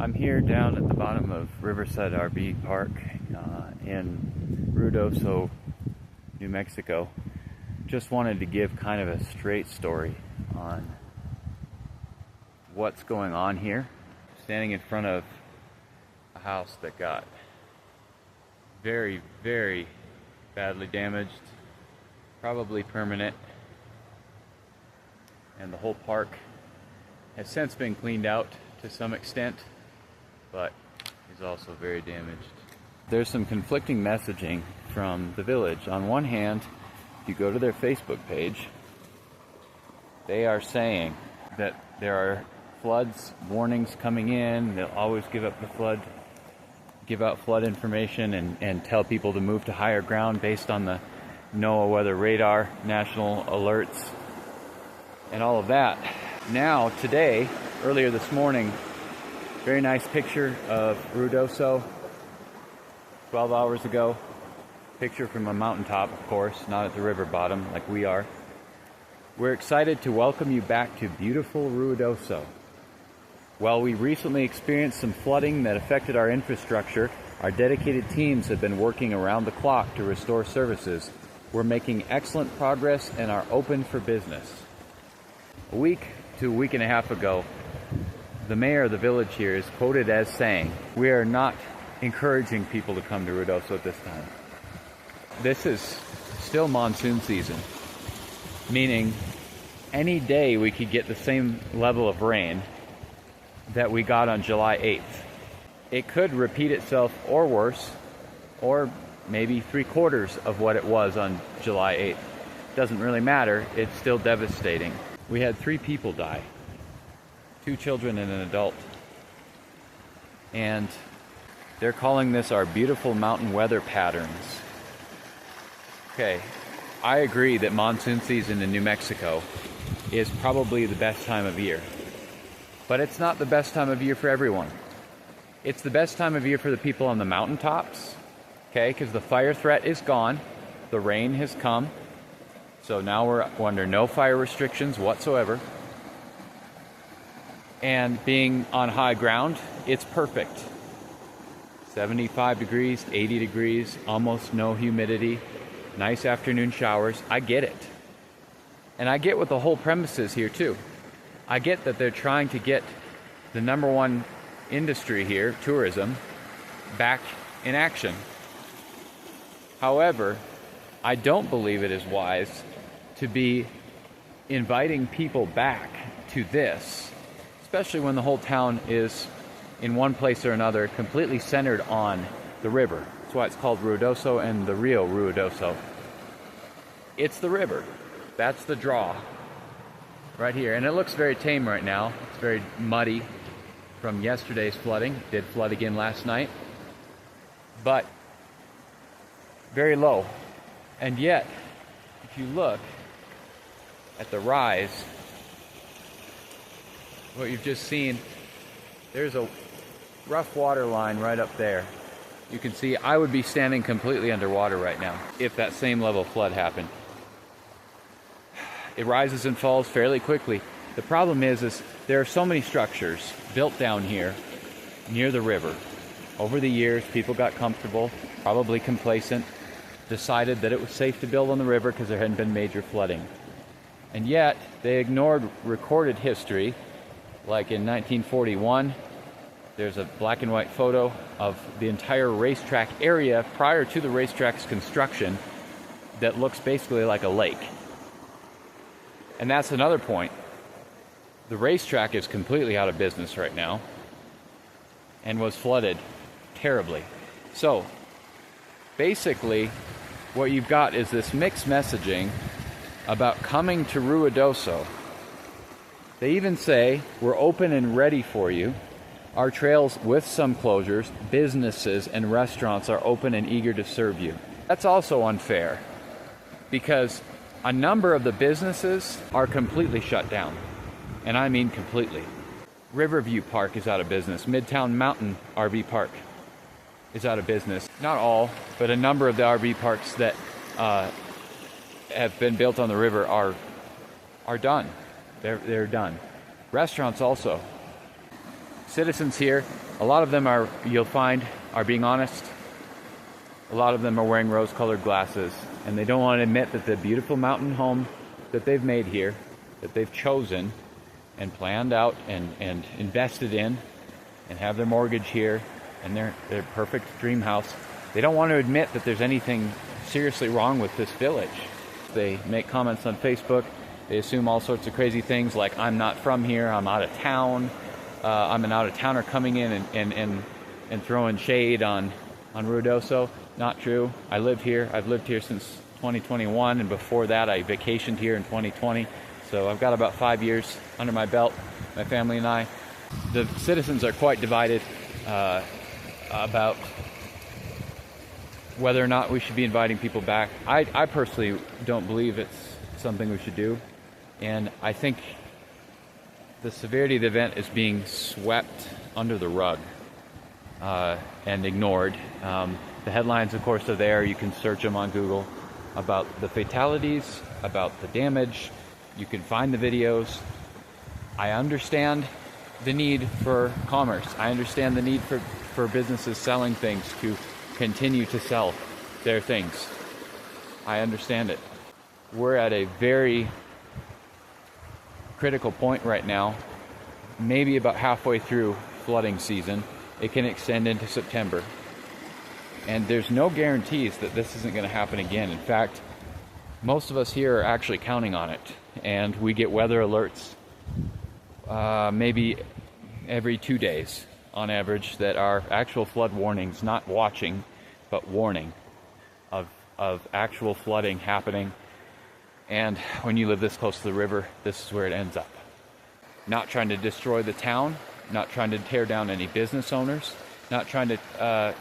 I'm here down at the bottom of Riverside RV Park in Ruidoso, New Mexico. Just wanted to give kind of a straight story on what's going on here. Standing in front of a house that got very, very badly damaged, probably permanent, and the whole park has since been cleaned out to some extent, but is also very damaged. There's some conflicting messaging from the village. On one hand, if you go to their Facebook page, they are saying that there are floods warnings coming in. They'll always give out flood information and tell people to move to higher ground based on the NOAA weather radar, national alerts, and all of that. Now, today, earlier this morning, very nice picture of Ruidoso 12 hours ago. Picture from a mountaintop, of course, not at the river bottom like we are. We're excited to welcome you back to beautiful Ruidoso. While we recently experienced some flooding that affected our infrastructure, our dedicated teams have been working around the clock to restore services. We're making excellent progress and are open for business. A week to a week and a half ago, the mayor of the village here is quoted as saying, "We are not encouraging people to come to Ruidoso at this time." This is still monsoon season, meaning any day we could get the same level of rain that we got on July 8th. It could repeat itself or worse, or maybe 3/4 of what it was on July 8th. Doesn't really matter, it's still devastating. We had 3 people die, 2 children and an adult. And they're calling this our beautiful mountain weather patterns. Okay, I agree that monsoon season in New Mexico is probably the best time of year. But it's not the best time of year for everyone. It's the best time of year for the people on the mountaintops, okay, because the fire threat is gone, the rain has come, so now we're under no fire restrictions whatsoever. And being on high ground, it's perfect. 75 degrees, 80 degrees, almost no humidity, nice afternoon showers. I get it. And I get what the whole premise is here too. I get that they're trying to get the number one industry here, tourism, back in action. However, I don't believe it is wise to be inviting people back to this, especially when the whole town is, in one place or another, completely centered on the river. That's why it's called Ruidoso and the Rio Ruidoso. It's the river. That's the draw. Right here, and it looks very tame right now. It's very muddy from yesterday's flooding. It did flood again last night, but very low. And yet, if you look at the rise, what you've just seen, there's a rough water line right up there. You can see I would be standing completely underwater right now if that same level of flood happened. It rises and falls fairly quickly. The problem is there are so many structures built down here near the river. Over the years, people got comfortable, probably complacent, decided that it was safe to build on the river because there hadn't been major flooding. And yet, they ignored recorded history. Like in 1941, there's a black and white photo of the entire racetrack area prior to the racetrack's construction that looks basically like a lake. And that's another point. The racetrack is completely out of business right now and was flooded terribly. So, basically, what you've got is this mixed messaging about coming to Ruidoso. They even say, we're open and ready for you. Our trails, with some closures, businesses and restaurants are open and eager to serve you. That's also unfair, because a number of the businesses are completely shut down. And I mean completely. Riverview Park is out of business. Midtown Mountain RV Park is out of business. Not all, but a number of the RV parks that have been built on the river are done. They're done. Restaurants also. citizens here, a lot of them are, you'll find, are being honest. A lot of them are wearing rose-colored glasses, and they don't want to admit that the beautiful mountain home that they've made here, that they've chosen and planned out and invested in and have their mortgage here and their perfect dream house, they don't want to admit that there's anything seriously wrong with this village. They make comments on Facebook. They assume all sorts of crazy things like, I'm not from here, I'm out of town, I'm an out-of-towner coming in and throwing shade on Ruidoso. Not true. I live here. I've lived here since 2021, and before that I vacationed here in 2020. So I've got about 5 years under my belt, my family and I. The citizens are quite divided about whether or not we should be inviting people back. I personally don't believe it's something we should do, and I think the severity of the event is being swept under the rug and ignored. The headlines, of course, are there. You can search them on Google about the fatalities, about the damage. You can find the videos. I understand the need for commerce. I understand the need for businesses selling things to continue to sell their things. I understand it. We're at a very critical point right now, maybe about halfway through flooding season. It can extend into September. And there's no guarantees that this isn't going to happen again. In fact, most of us here are actually counting on it. And we get weather alerts maybe every 2 days on average that are actual flood warnings, not watching, but warning of actual flooding happening. And when you live this close to the river, this is where it ends up. Not trying to destroy the town, not trying to tear down any business owners, not trying to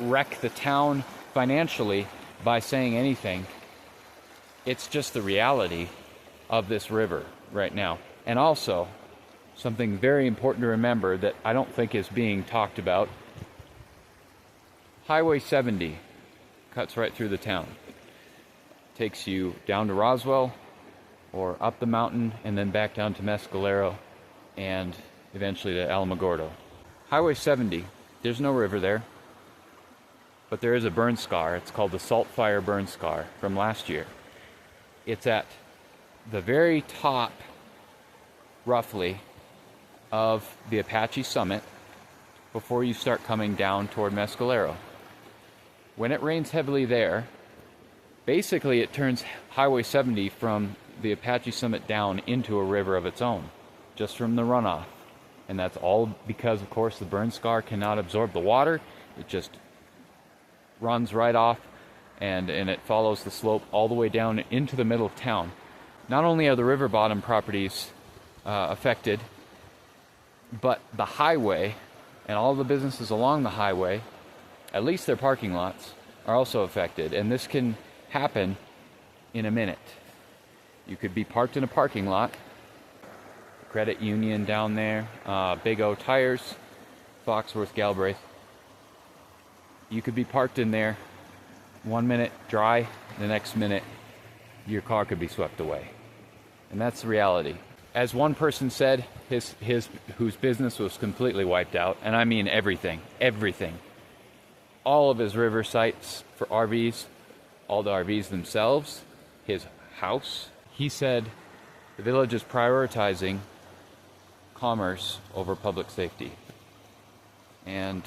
wreck the town financially by saying anything. It's just the reality of this river right now. And also, something very important to remember that I don't think is being talked about. Highway 70 cuts right through the town. Takes you down to Roswell, or up the mountain, and then back down to Mescalero, and eventually to Alamogordo. Highway 70, there's no river there, but there is a burn scar. It's called the Salt Fire Burn Scar from last year. It's at the very top, roughly, of the Apache Summit before you start coming down toward Mescalero. When it rains heavily there, basically it turns Highway 70 from the Apache Summit down into a river of its own, just from the runoff. And that's all because, of course, the burn scar cannot absorb the water. It just runs right off, and it follows the slope all the way down into the middle of town. Not only are the river bottom properties affected, but the highway and all the businesses along the highway, at least their parking lots, are also affected. And this can happen in a minute. You could be parked in a parking lot, Credit Union down there, Big O Tires, Foxworth Galbraith. You could be parked in there, 1 minute dry, the next minute your car could be swept away. And that's the reality. As one person said, whose business was completely wiped out, and I mean everything. All of his river sites for RVs, all the RVs themselves, his house. He said the village is prioritizing commerce over public safety. And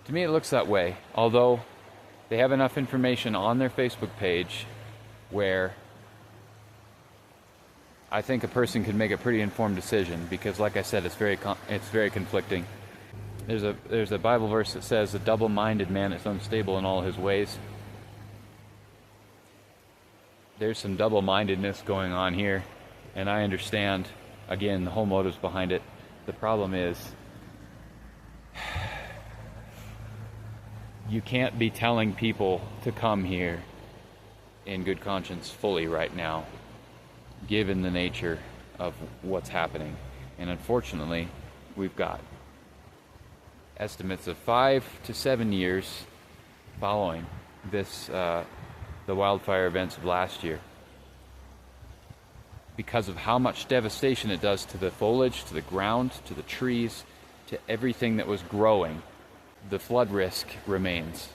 to me it looks that way, although they have enough information on their Facebook page where I think a person could make a pretty informed decision, because like I said, it's very conflicting. There's a Bible verse that says, "A double-minded man is unstable in all his ways." There's some double-mindedness going on here, and I understand, again, the whole motives behind it. The problem is, you can't be telling people to come here in good conscience fully right now, given the nature of what's happening. And unfortunately, we've got estimates of 5 to 7 years following this, the wildfire events of last year, because of how much devastation it does to the foliage, to the ground, to the trees, to everything that was growing, the flood risk remains.